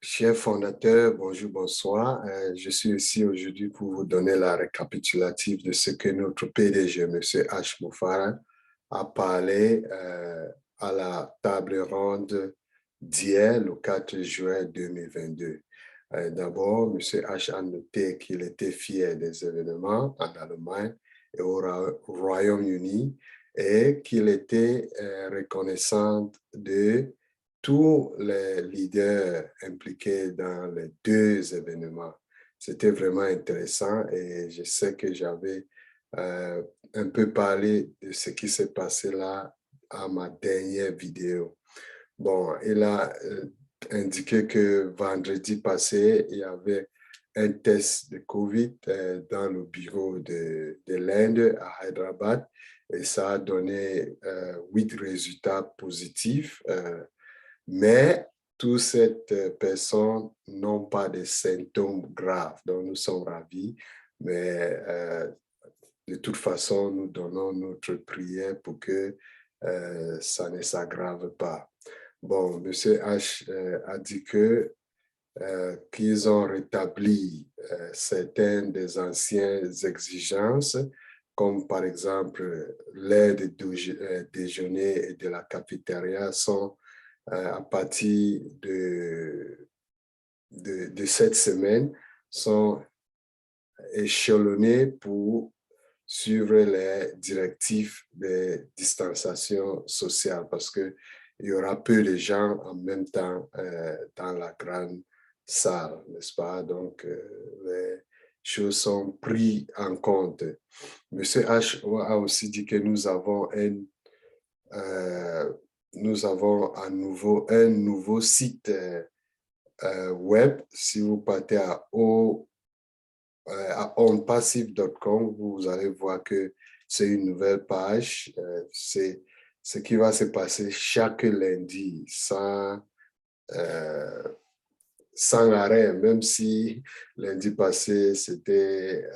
Chers fondateurs, bonjour, bonsoir. Je suis ici aujourd'hui pour vous donner la récapitulative de ce que notre PDG, M. H. Moufara, a parlé à la table ronde d'hier, le 4 juin 2022. D'abord, M. H a noté qu'il était fier des événements en Allemagne et au Royaume-Uni et qu'il était reconnaissant de tous les leaders impliqués dans les deux événements. C'était vraiment intéressant et je sais que j'avais euh, un peu parlé de ce qui s'est passé là à ma dernière vidéo. Bon, il a indiqué que vendredi passé, il y avait un test de COVID dans le bureau de l'Inde à Hyderabad et ça a donné 8 résultats positifs. Mais toutes ces personnes n'ont pas de symptômes graves, donc nous sommes ravis. Mais de toute façon, nous donnons notre prière pour que ça ne s'aggrave pas. Bon, M. H a dit que qu'ils ont rétabli certaines des anciennes exigences, comme par exemple l'aide de déjeuner et de la cafétéria sont à partir de cette semaine sont échelonnés pour suivre les directives de distanciation sociale parce qu'il y aura peu de gens en même temps dans la grande salle, n'est-ce pas? Donc, les choses sont prises en compte. Monsieur H a aussi dit que nous avons un nouveau site web. Si vous partez à onpassive.com, vous allez voir que c'est une nouvelle page. C'est ce qui va se passer chaque lundi euh, sans arrêt, même si lundi passé, c'était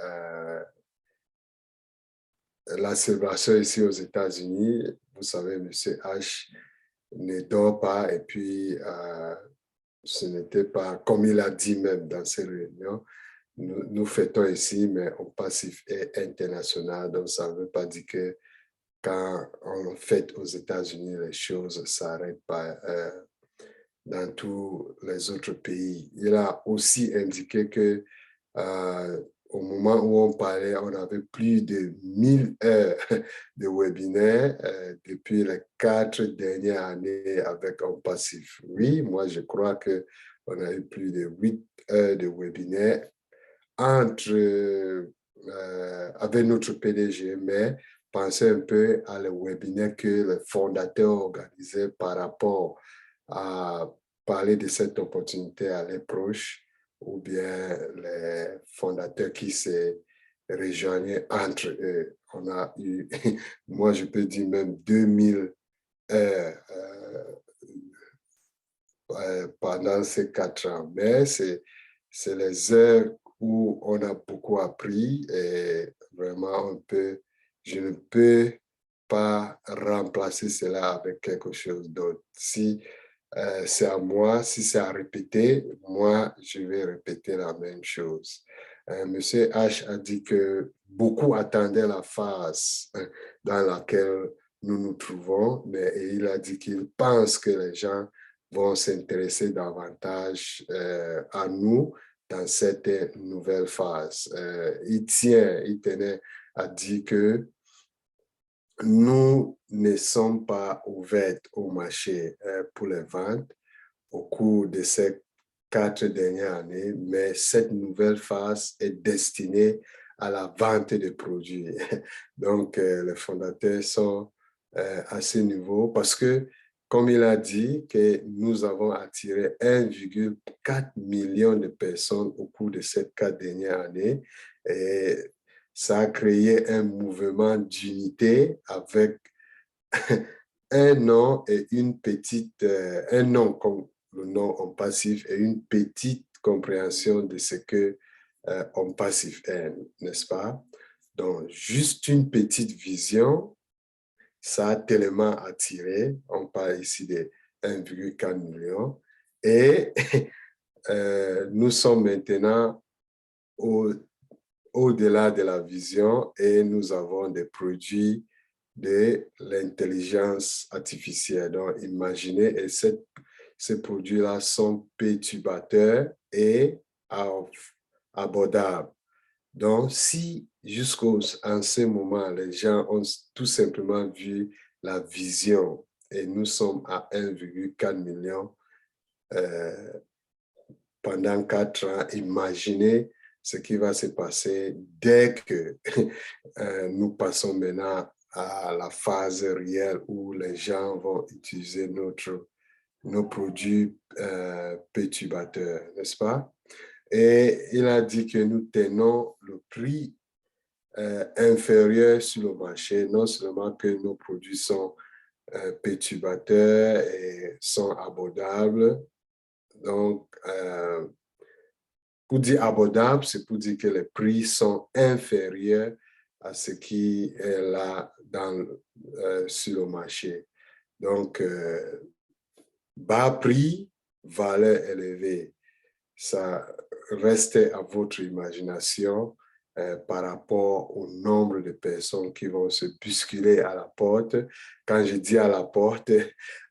la célébration ici aux États-Unis. Vous savez, M. H ne dort pas et puis ce n'était pas, comme il a dit même dans ses réunions, nous fêtons ici, mais on passif est international, donc ça ne veut pas dire que quand on fête aux États-Unis, les choses ne s'arrêtent pas dans tous les autres pays. Il a aussi indiqué que au moment où on parlait, on avait plus de 1000 heures de webinaires depuis les 4 dernières années avec un passif. Oui, moi je crois qu'on a eu plus de 8 heures de webinaires avec notre PDG, mais pensez un peu à le webinaire que le fondateur organisait par rapport à parler de cette opportunité à les proches ou bien les fondateurs qui se rejoignaient entre eux. On a eu, moi je peux dire même 2000 heures pendant ces 4 ans, mais c'est les heures où on a beaucoup appris et vraiment je ne peux pas remplacer cela avec quelque chose d'autre. Si c'est à moi, si c'est à répéter, moi, je vais répéter la même chose. Monsieur H a dit que beaucoup attendaient la phase dans laquelle nous nous trouvons, mais il a dit qu'il pense que les gens vont s'intéresser davantage à nous dans cette nouvelle phase. Il tenait à dire que nous ne sommes pas ouverts au marché pour les ventes au cours de ces 4 dernières années, mais cette nouvelle phase est destinée à la vente de produits. Donc, les fondateurs sont à ce niveau parce que, comme il a dit, que nous avons attiré 1,4 million de personnes au cours de ces 4 dernières années et ça a créé un mouvement d'unité avec un nom et une petite, un nom comme le nom en passif et une petite compréhension de ce que en passif est, n'est-ce pas? Donc, juste une petite vision, ça a tellement attiré, on parle ici de 1,4 million, et nous sommes maintenant au-delà de la vision et nous avons des produits de l'intelligence artificielle. Donc, imaginez, et ces produits-là sont perturbateurs et abordables. Donc, si jusqu'à ce moment, les gens ont tout simplement vu la vision et nous sommes à 1,4 million pendant 4 ans, imaginez ce qui va se passer dès que nous passons maintenant à la phase réelle où les gens vont utiliser nos produits perturbateurs, n'est-ce pas? Et il a dit que nous tenons le prix inférieur sur le marché, non seulement que nos produits sont perturbateurs et sont abordables. Donc, pour dire abordable, c'est pour dire que les prix sont inférieurs à ce qui est là sur le marché. Donc, bas prix, valeur élevée. Ça reste à votre imagination par rapport au nombre de personnes qui vont se bousculer à la porte. Quand je dis à la porte,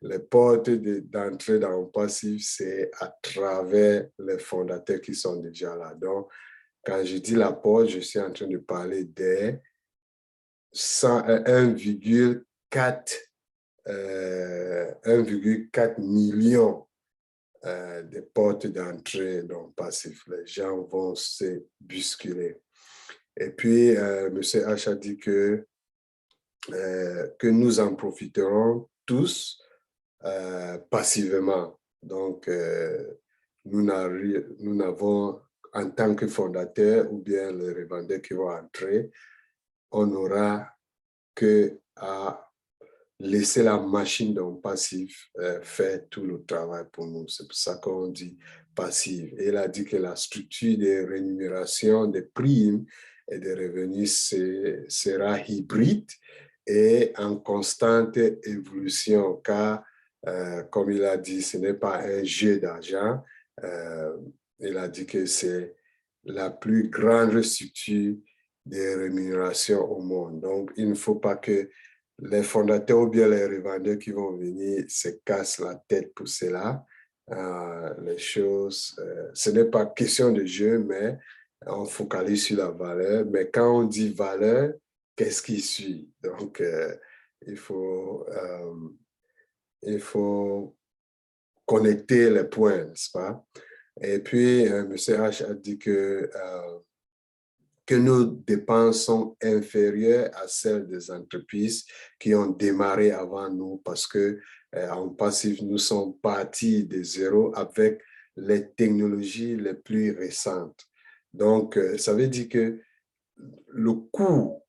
les portes d'entrée dans le passif, c'est à travers les fondateurs qui sont déjà là. Donc, quand je dis la porte, je suis en train de parler des 1,4 million des portes d'entrée dans le passif. Les gens vont se bousculer. Et puis, M. H a dit que nous en profiterons tous passivement. Donc, nous n'avons, en tant que fondateur ou bien les revendeurs qui vont entrer, on n'aura que à laisser la machine dans le passif faire tout le travail pour nous. C'est pour ça qu'on dit passif. Et il a dit que la structure des rémunérations, des primes et des revenus sera hybride et en constante évolution, car, comme il a dit, ce n'est pas un jeu d'argent. Il a dit que c'est la plus grande structure des rémunérations au monde. Donc, il ne faut pas que les fondateurs ou bien les revendeurs qui vont venir se cassent la tête pour cela. Les choses, ce n'est pas question de jeu, mais on focalise sur la valeur. Mais quand on dit valeur, qu'est-ce qui suit? Donc, il faut connecter les points, n'est-ce pas? Et puis, M. H a dit que nos dépenses sont inférieures à celles des entreprises qui ont démarré avant nous parce que en passif, nous sommes partis de zéro avec les technologies les plus récentes. Donc, ça veut dire que le coût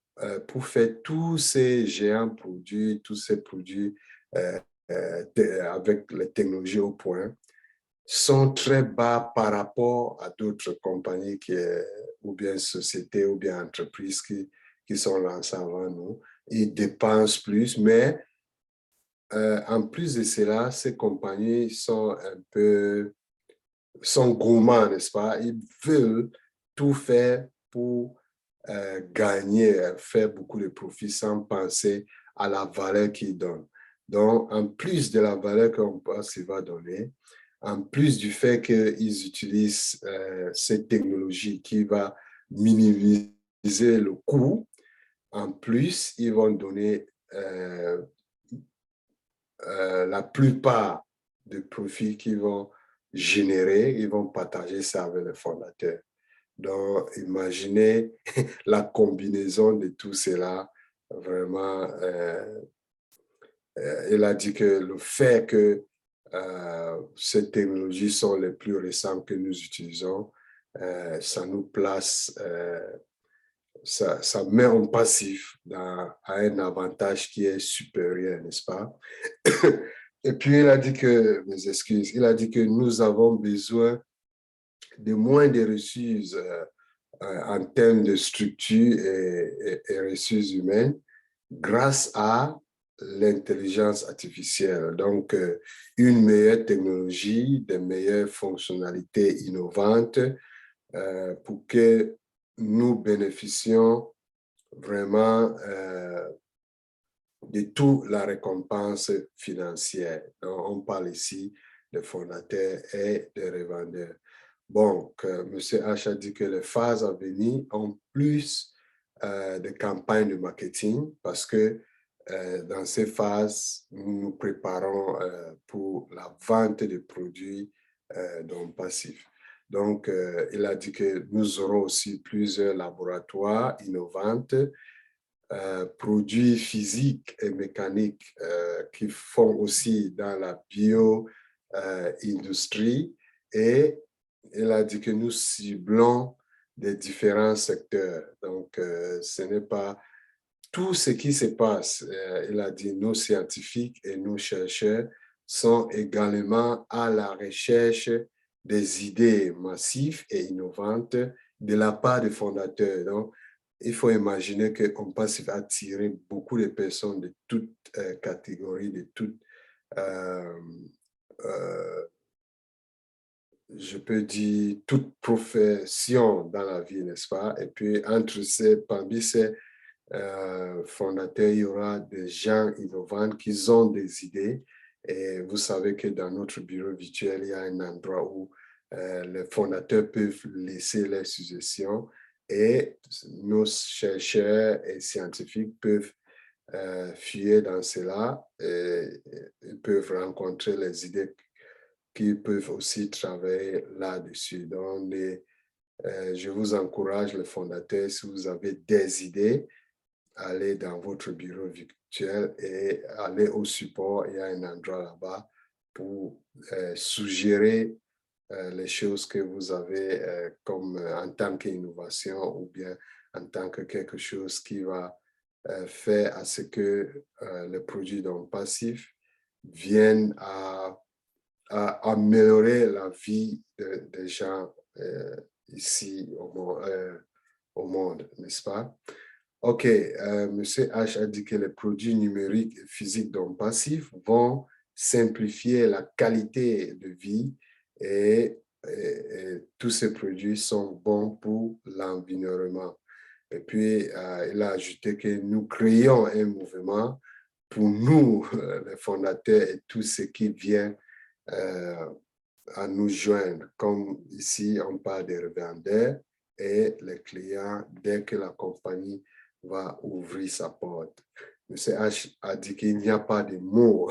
pour faire tous ces géants produits, tous ces produits avec les technologies au point, sont très bas par rapport à d'autres compagnies ou bien sociétés ou bien entreprises qui sont lancées avant nous. Ils dépensent plus, mais en plus de cela, ces compagnies sont gourmands, n'est-ce pas? Ils veulent tout faire pour gagner, faire beaucoup de profits sans penser à la valeur qu'ils donnent. Donc, en plus de la valeur qu'on pense qu'il va donner, en plus du fait qu'ils utilisent cette technologie qui va minimiser le coût, en plus, ils vont donner la plupart des profits qu'ils vont générer, ils vont partager ça avec les fondateurs. Donc, imaginez la combinaison de tout cela. Vraiment, il a dit que le fait que ces technologies sont les plus récentes que nous utilisons, ça nous place, ça met en passif à un avantage qui est supérieur, n'est-ce pas? Et puis, il a dit que, mes excuses, il a dit que nous avons besoin de moins de ressources en termes de structure et ressources humaines grâce à l'intelligence artificielle. Donc, une meilleure technologie, des meilleures fonctionnalités innovantes pour que nous bénéficions vraiment de toute la récompense financière. Donc, on parle ici des fondateurs et des revendeurs. Bon, M. H a dit que les phases à venir ont plus de campagnes de marketing parce que dans ces phases, nous nous préparons pour la vente de produits non passifs. Donc, il a dit que nous aurons aussi plusieurs laboratoires innovants, produits physiques et mécaniques qui font aussi dans la bio-industrie. Et il a dit que nous ciblons des différents secteurs. Donc, ce n'est pas tout ce qui se passe. Il a dit nos scientifiques et nos chercheurs sont également à la recherche des idées massives et innovantes de la part des fondateurs. Donc, il faut imaginer qu'on passe à attirer beaucoup de personnes de toutes catégories, de toutes, je peux dire, toute profession dans la vie, n'est-ce pas? Et puis, parmi ces fondateurs, il y aura des gens innovants qui ont des idées. Et vous savez que dans notre bureau virtuel, il y a un endroit où les fondateurs peuvent laisser leurs suggestions et nos chercheurs et scientifiques peuvent fuir dans cela et ils peuvent rencontrer les idées qu'ils peuvent aussi travailler là-dessus. Donc, je vous encourage, les fondateurs, si vous avez des idées, allez dans votre bureau virtuel et allez au support. Il y a un endroit là-bas pour suggérer les choses que vous avez comme en tant qu'innovation ou bien en tant que quelque chose qui va faire à ce que les produits non passifs viennent à améliorer la vie des gens ici au monde, n'est-ce pas? OK, M. H a dit que les produits numériques et physiques non passifs vont simplifier la qualité de vie et tous ces produits sont bons pour l'environnement. Et puis, il a ajouté que nous créons un mouvement pour nous, les fondateurs et tout ce qui vient à nous joindre. Comme ici, on parle des revendeurs et les clients dès que la compagnie va ouvrir sa porte. M. H a dit qu'il n'y a pas de mots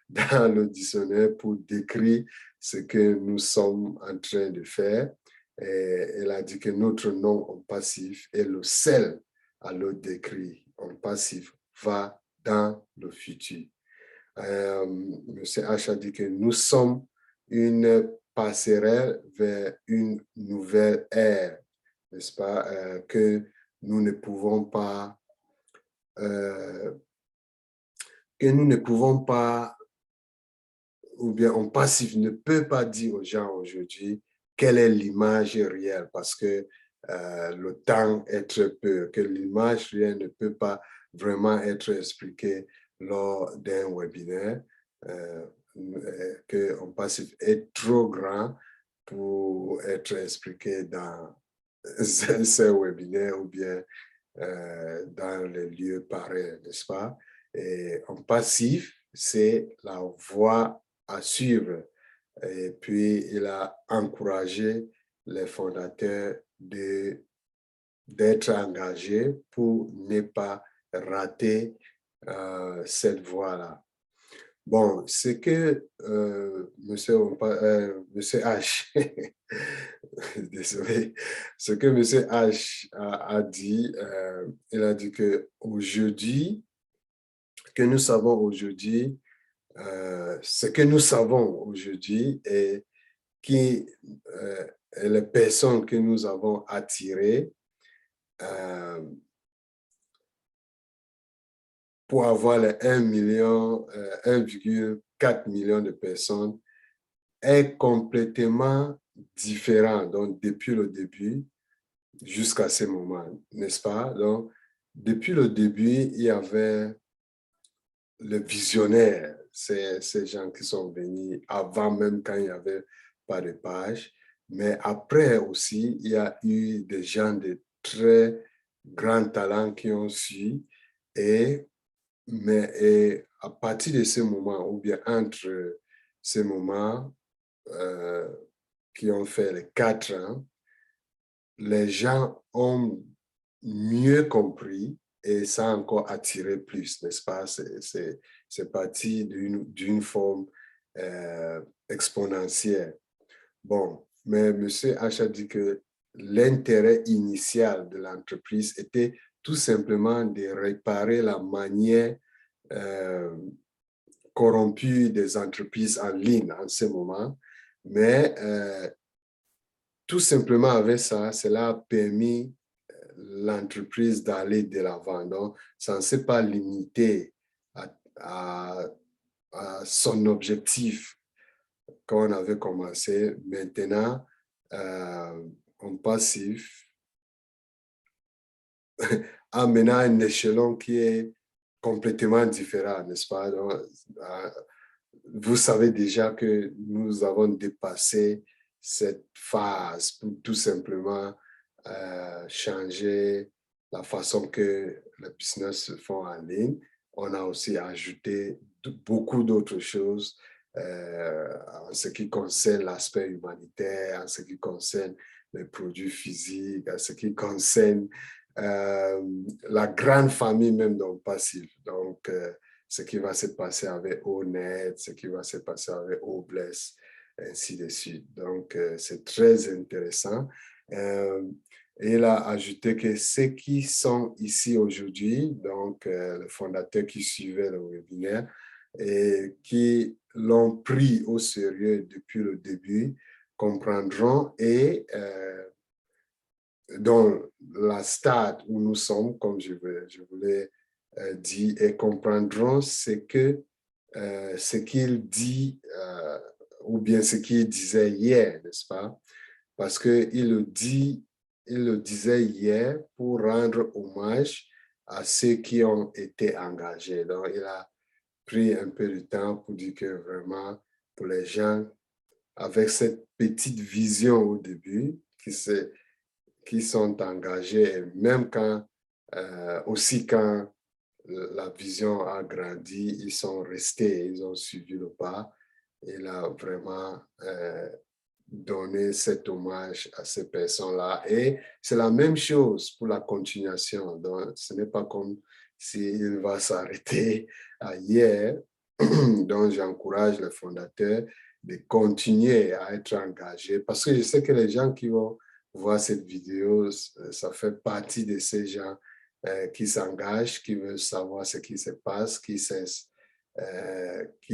dans le dictionnaire pour décrire ce que nous sommes en train de faire. Et elle a dit que notre nom en passif est le seul à le décrire. En passif va dans le futur. M. H a dit que nous sommes une passerelle vers une nouvelle ère, n'est-ce pas, que nous ne pouvons pas, ou bien en passif ne peut pas dire aux gens aujourd'hui quelle est l'image réelle parce que le temps est très peu, que l'image réelle ne peut pas vraiment être expliquée lors d'un webinaire, que en passif est trop grand pour être expliqué dans ces webinaires ou bien dans les lieux pareils, n'est-ce pas? Et en passif, c'est la voie à suivre. Et puis, il a encouragé les fondateurs d'être engagés pour ne pas rater cette voie-là. Bon, ce que monsieur H, désolé, ce que monsieur H a dit, il a dit que aujourd'hui, que nous savons aujourd'hui, ce que nous savons aujourd'hui et qui les personnes que nous avons attirées pour avoir les 1,4 million de personnes est complètement différent. Donc, depuis le début jusqu'à ce moment, n'est-ce pas? Donc, depuis le début, il y avait le visionnaire, c'est ces gens qui sont venus avant même quand il n'y avait pas de page. Mais après aussi, il y a eu des gens de très grands talents qui ont su. Et, et à partir de ce moment, ou bien entre ces moments euh, qui ont fait les 4 ans, les gens ont mieux compris et ça a encore attiré plus, n'est-ce pas? C'est parti d'une forme exponentielle. Bon, mais M. H a dit que l'intérêt initial de l'entreprise était tout simplement de réparer la manière euh, corrompue des entreprises en ligne en ce moment. Mais tout simplement avec ça, cela a permis l'entreprise d'aller de l'avant. Donc, ça ne s'est pas limité à, à, à, son objectif quand on avait commencé. Maintenant, en passif, à maintenant un échelon qui est complètement différent, n'est-ce pas? Donc, vous savez déjà que nous avons dépassé cette phase pour tout simplement changer la façon que les business se font en ligne. On a aussi ajouté beaucoup d'autres choses en ce qui concerne l'aspect humanitaire, en ce qui concerne les produits physiques, en ce qui concerne la grande famille même dans le passif. Donc, ce qui va se passer avec ONET, ce qui va se passer avec OBLESS, ainsi de suite. Donc, c'est très intéressant. Il a ajouté que ceux qui sont ici aujourd'hui, donc les fondateurs qui suivaient le webinaire et qui l'ont pris au sérieux depuis le début, comprendront et dans la stade où nous sommes, comme je voulais dire, et comprendront ce qu'il dit ou bien ce qu'il disait hier, n'est-ce pas? Parce qu'il le disait hier pour rendre hommage à ceux qui ont été engagés. Donc, il a pris un peu de temps pour dire que vraiment, pour les gens avec cette petite vision au début, qui sont engagés, et même quand, aussi quand la vision a grandi, ils sont restés, ils ont suivi le pas. Il a vraiment donné cet hommage à ces personnes-là. Et c'est la même chose pour la continuation. Donc, ce n'est pas comme s'il va s'arrêter hier. Donc, j'encourage les fondateurs de continuer à être engagés parce que je sais que les gens qui vont voir cette vidéo, ça fait partie de ces gens qui s'engagent, qui veulent savoir ce qui se passe, qui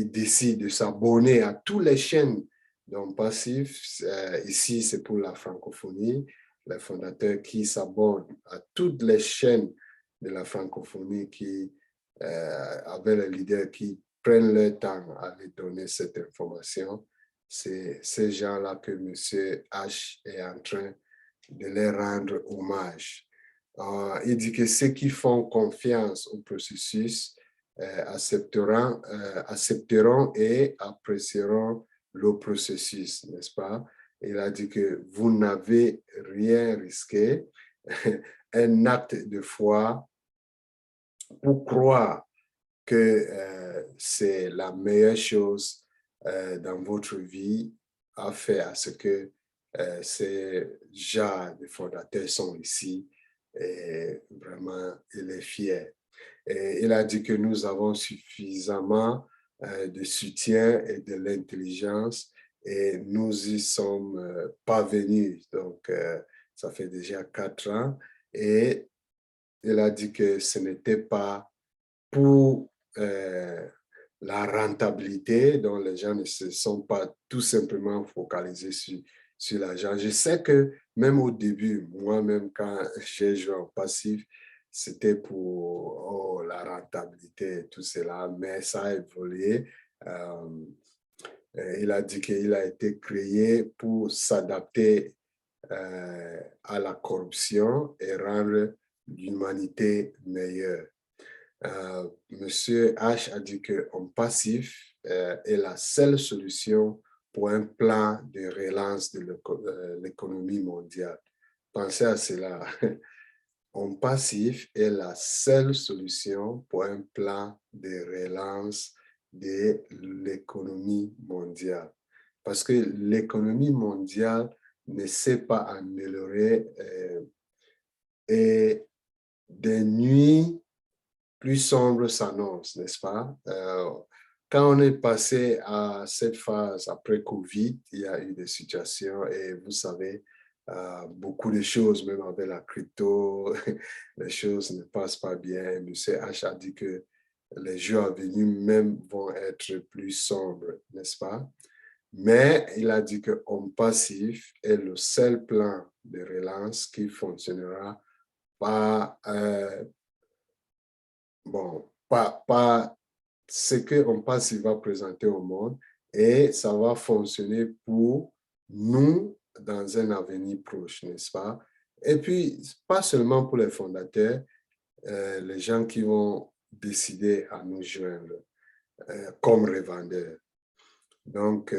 décident de s'abonner à toutes les chaînes donc passif. Ici, c'est pour la francophonie, les fondateurs qui s'abonnent à toutes les chaînes de la francophonie qui avaient les leaders qui prennent leur temps à les donner cette information. C'est ces gens-là que M. H est en train de leur rendre hommage. Il dit que ceux qui font confiance au processus accepteront et apprécieront le processus, n'est-ce pas? Il a dit que vous n'avez rien risqué, un acte de foi pour croire que c'est la meilleure chose dans votre vie a fait à ce que ces gens de fondateurs sont ici et vraiment, il est fier. Et il a dit que nous avons suffisamment de soutien et de l'intelligence et nous y sommes parvenus. Donc, ça fait déjà 4 ans et il a dit que ce n'était pas pour la rentabilité, dont les gens ne se sont pas tout simplement focalisés sur l'argent. Je sais que même au début, moi-même, quand j'ai joué en passif, c'était pour la rentabilité et tout cela, mais ça a évolué. Il a dit qu'il a été créé pour s'adapter à la corruption et rendre l'humanité meilleure. Monsieur H a dit qu'en passif est la seule solution pour un plan de relance de l'économie mondiale. Pensez à cela. En passif est la seule solution pour un plan de relance de l'économie mondiale. Parce que l'économie mondiale ne s'est pas améliorée et des nuits plus sombres s'annoncent, n'est-ce pas? Quand on est passé à cette phase après Covid, il y a eu des situations et vous savez, beaucoup de choses, même avec la crypto, les choses ne passent pas bien. Monsieur H a dit que les jours à venir même vont être plus sombres, n'est-ce pas? Mais il a dit que Homme Passif est le seul plan de relance qui fonctionnera pas, pas ce que Homme Passif va présenter au monde et ça va fonctionner pour nous dans un avenir proche, n'est-ce pas? Et puis, pas seulement pour les fondateurs, les gens qui vont décider à nous joindre comme revendeurs. Donc,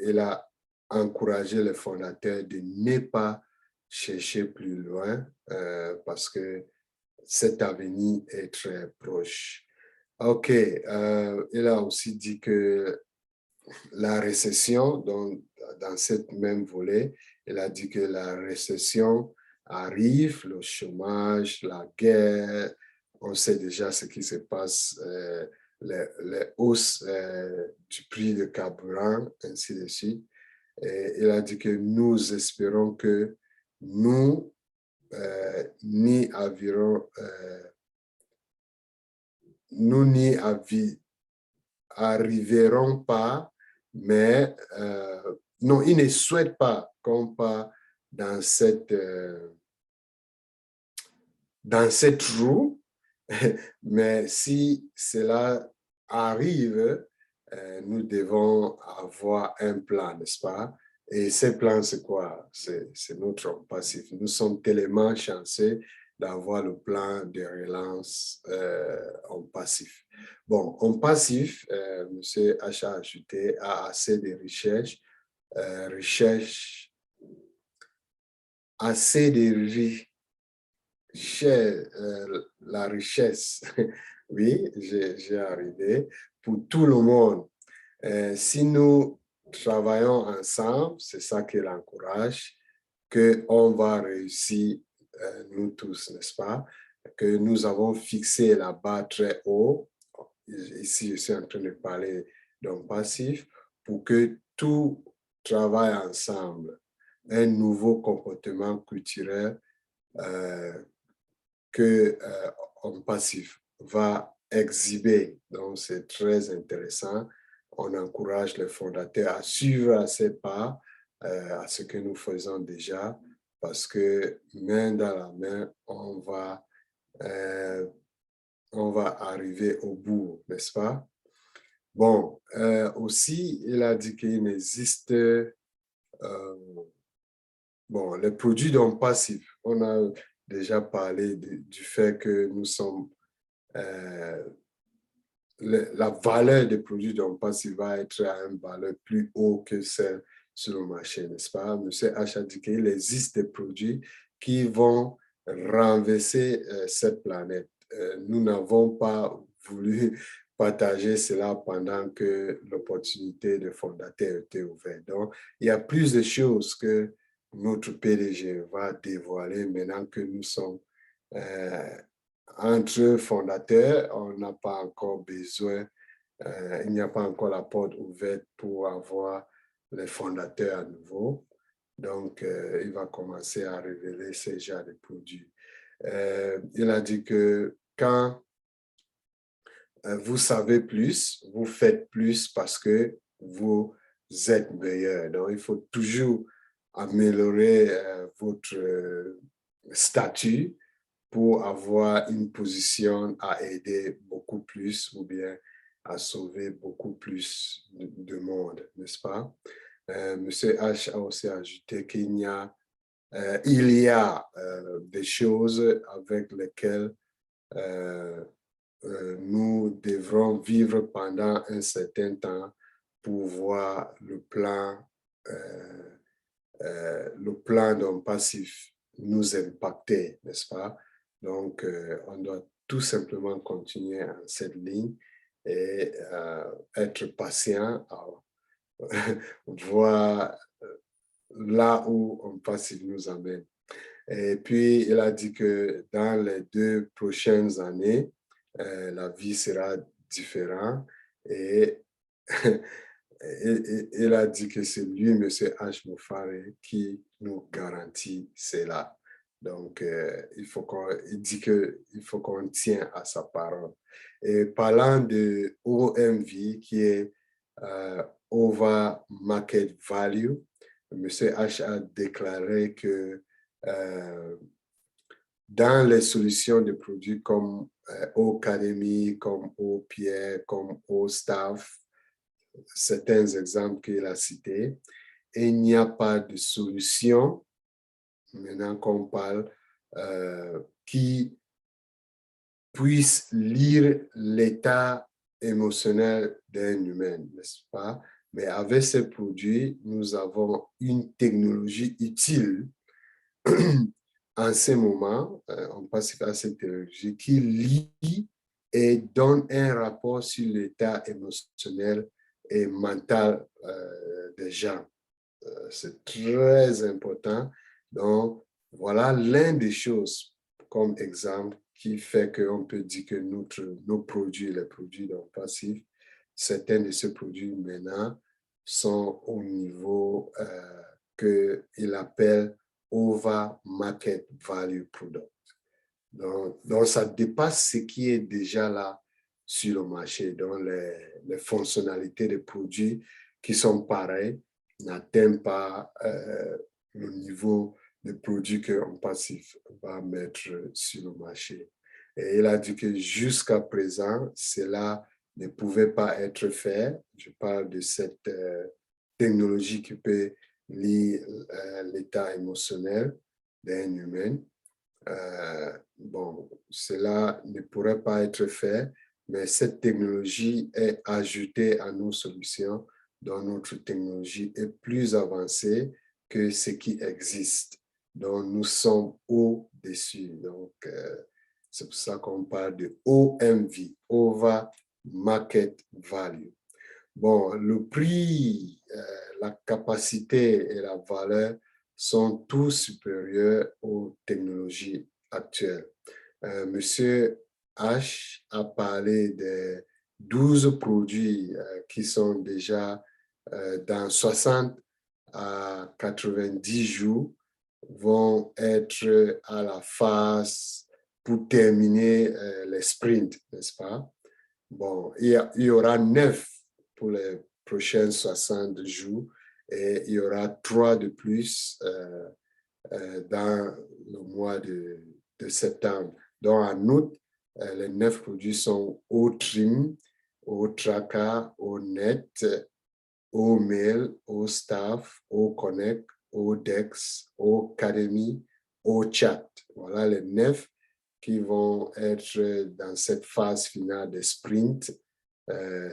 il a encouragé les fondateurs de ne pas chercher plus loin parce que cet avenir est très proche. OK, il a aussi dit que la récession, dans cette même volet, il a dit que la récession arrive, le chômage, la guerre, on sait déjà ce qui se passe, les hausses du prix de carburant, ainsi de suite. Et il a dit que nous espérons que nous n'y arriverons pas, mais non, il ne souhaite pas qu'on part dans cette roue, mais si cela arrive, nous devons avoir un plan, n'est-ce pas? Et ce plan, c'est quoi? C'est notre passif. Nous sommes tellement chanceux d'avoir le plan de relance en passif. Bon, en passif, M. H a ajouté, a assez de assez de la richesse, oui, j'ai arrivé, pour tout le monde. Si nous travaillons ensemble, c'est ça qu'il encourage, qu'on va réussir, nous tous, n'est-ce pas? Que nous avons fixé la barre très haut. Ici, je suis en train de parler d'un passif, pour que tout travaille ensemble. Un nouveau comportement culturel que Homme Passif va exhiber. Donc, c'est très intéressant. On encourage les fondateurs à suivre à ces pas, à ce que nous faisons déjà, parce que main dans la main, on va arriver au bout, n'est-ce pas? Bon, aussi, il a dit qu'il n'existe, bon, les produits d'Homme Passif. On a déjà parlé du fait que nous sommes la valeur des produits d'Homme Passif va être à une valeur plus haute que celle sur le marché, n'est-ce pas? Monsieur H a dit qu'il existe des produits qui vont renverser cette planète. Nous n'avons pas voulu partager cela pendant que l'opportunité de fondateur était ouverte. Donc, il y a plus de choses que notre PDG va dévoiler maintenant que nous sommes entre fondateurs, on n'a pas encore besoin, il n'y a pas encore la porte ouverte pour avoir les fondateurs à nouveau. Donc, il va commencer à révéler ces genres de produits. Il a dit que quand vous savez plus, vous faites plus parce que vous êtes meilleur. Donc, il faut toujours améliorer votre statut pour avoir une position à aider beaucoup plus ou bien à sauver beaucoup plus de monde, n'est-ce pas? Monsieur H a aussi ajouté qu'il y a des choses avec lesquelles nous devrons vivre pendant un certain temps pour voir le plan d'un passif nous impacter, n'est-ce pas? Donc, on doit tout simplement continuer en cette ligne et être patient, voir là où un passif nous amène. Et puis, il a dit que dans les 2 prochaines années, la vie sera différente et il a dit que c'est lui, M. H. Mofare, qui nous garantit cela. Donc, il dit qu'il faut qu'on tienne à sa parole. Et parlant de OMV, qui est Over Market Value, M. H a déclaré que dans les solutions de produits comme Academy, comme Pierre, comme Staff, certains exemples qu'il a cités, il n'y a pas de solution, maintenant qu'on parle, qui puisse lire l'état émotionnel d'un humain, n'est-ce pas? Mais avec ces produits, nous avons une technologie utile en ce moment, on passe à cette technologie qui lit et donne un rapport sur l'état émotionnel et mental des gens. C'est très important. Donc, voilà l'un des choses comme exemple qui fait qu'on peut dire que nos produits, les produits donc passifs, certains de ces produits maintenant sont au niveau qu'il appelle over market value product. Donc, ça dépasse ce qui est déjà là sur le marché. Donc, les fonctionnalités des produits qui sont pareils n'atteignent pas le niveau de produits qu'un passif va mettre sur le marché. Et il a dit que jusqu'à présent, cela ne pouvait pas être fait. Je parle de cette technologie qui peut lire l'état émotionnel d'un humain. Bon, cela ne pourrait pas être fait, mais cette technologie est ajoutée à nos solutions, dont notre technologie est plus avancée que ce qui existe. Donc, nous sommes au-dessus. Donc, c'est pour ça qu'on parle de OMV, Over Market Value. Bon, le prix, la capacité et la valeur sont tous supérieurs aux technologies actuelles. Monsieur H a parlé de 12 produits qui sont déjà dans 60 à 90 jours, vont être à la phase pour terminer les sprints, n'est-ce pas? Bon, il y aura 9 pour les prochains 60 jours et il y aura 3 de plus dans le mois de septembre. Donc, en août, les 9 produits sont au Trim, au Traca, au Net, au Mail, au Staff, au Connect, au Dex, au Academy, au Chat. Voilà les 9 qui vont être dans cette phase finale des sprints.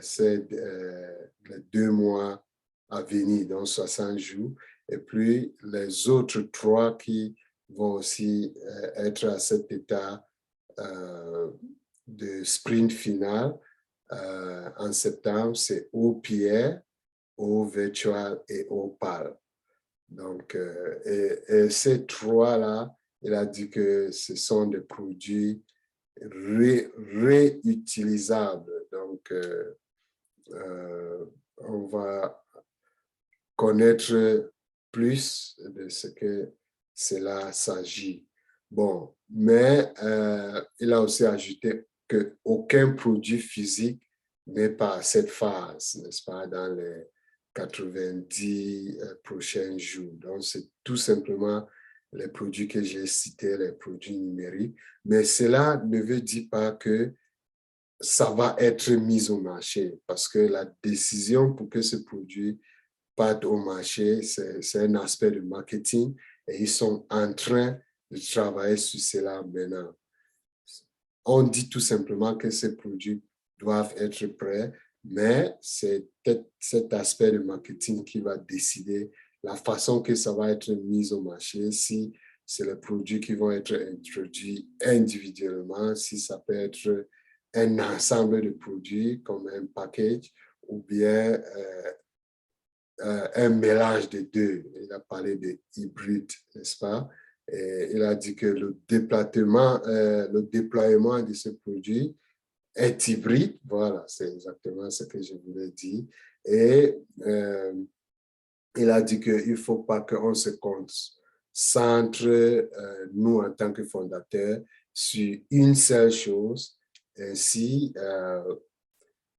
C'est les 2 mois à venir, donc 60 jours. Et puis, les autres 3 qui vont aussi être à cet état de sprint final en septembre, c'est au Pierre, au Virtual et au PAL. Donc, et ces 3-là, il a dit que ce sont des produits réutilisables. Donc, on va connaître plus de ce que cela s'agit. Bon, mais il a aussi ajouté qu'aucun produit physique n'est pas à cette phase, n'est-ce pas, dans les 90 prochains jours. Donc, c'est tout simplement les produits que j'ai cités, les produits numériques. Mais cela ne veut dire pas que ça va être mis au marché parce que la décision pour que ce produit parte au marché, c'est un aspect de marketing et ils sont en train de travailler sur cela maintenant. on dit tout simplement que ces produits doivent être prêts, mais c'est peut-être cet aspect de marketing qui va décider la façon que ça va être mis au marché, si c'est les produits qui vont être introduits individuellement, si ça peut être un ensemble de produits comme un package ou bien un mélange des deux. Il a parlé de hybride, n'est-ce pas? Et il a dit que le déploiement de ce produit est hybride. Voilà, c'est exactement ce que je voulais dire. Et il a dit qu'il ne faut pas qu'on se concentre, nous, en tant que fondateurs, sur une seule chose, ainsi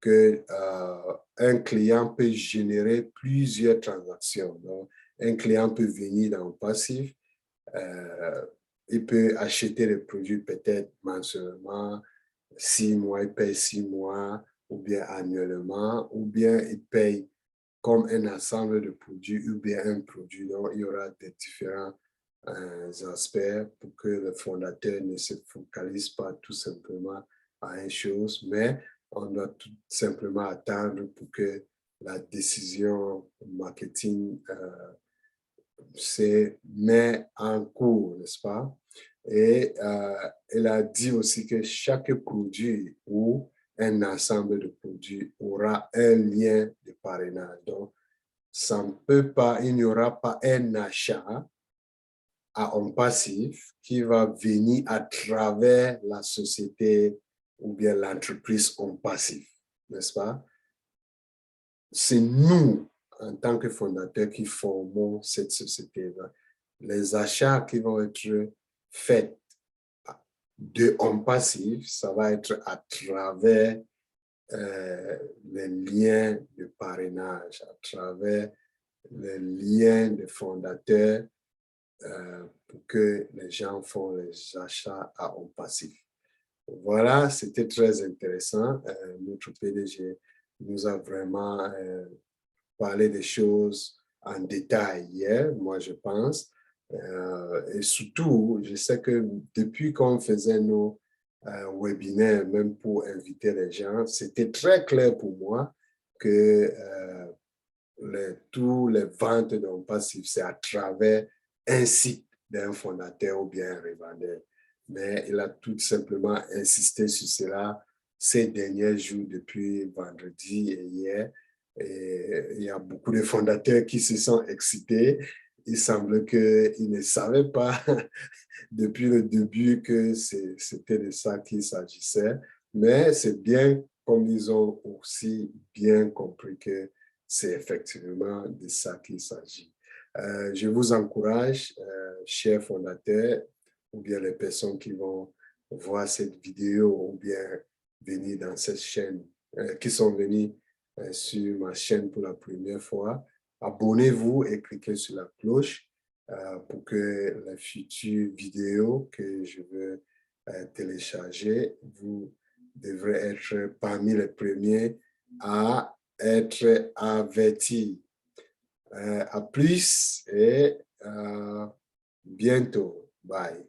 qu'un client peut générer plusieurs transactions. Donc, un client peut venir dans le passif, il peut acheter les produits peut-être mensuellement, 6 mois, il paye 6 mois, ou bien annuellement, ou bien il paye comme un ensemble de produits ou bien un produit. Donc, il y aura des différents aspects pour que le fondateur ne se focalise pas tout simplement à une chose, mais on doit tout simplement attendre pour que la décision marketing se met en cours, n'est-ce pas? Et elle a dit aussi que chaque produit ou un ensemble de produits aura un lien de parrainage. Donc, ça ne peut pas, il n'y aura pas un achat à homme passif qui va venir à travers la société ou bien l'entreprise homme passif, n'est-ce pas? C'est nous, en tant que fondateurs, qui formons cette société-là. Les achats qui vont être faits de homme passif, ça va être à travers les liens de parrainage, à travers les liens de fondateurs pour que les gens font les achats à homme passif. Voilà, c'était très intéressant. Notre PDG nous a vraiment parlé des choses en détail hier, moi je pense. Et surtout, je sais que depuis qu'on faisait nos webinaires, même pour inviter les gens, c'était très clair pour moi que tous les ventes d'un passif, c'est à travers un site d'un fondateur ou bien un revendeur. Mais il a tout simplement insisté sur cela ces derniers jours, depuis vendredi et hier. Et il y a beaucoup de fondateurs qui se sont excités. Il semble qu'ils ne savaient pas depuis le début que c'était de ça qu'il s'agissait. Mais c'est bien comme ils ont aussi bien compris que c'est effectivement de ça qu'il s'agit. Je vous encourage, chers fondateurs, ou bien les personnes qui vont voir cette vidéo, ou bien venir dans cette chaîne, qui sont venus sur ma chaîne pour la première fois, abonnez-vous et cliquez sur la cloche pour que les futures vidéos que je veux télécharger, vous devrez être parmi les premiers à être avertis. À plus et bientôt. Bye.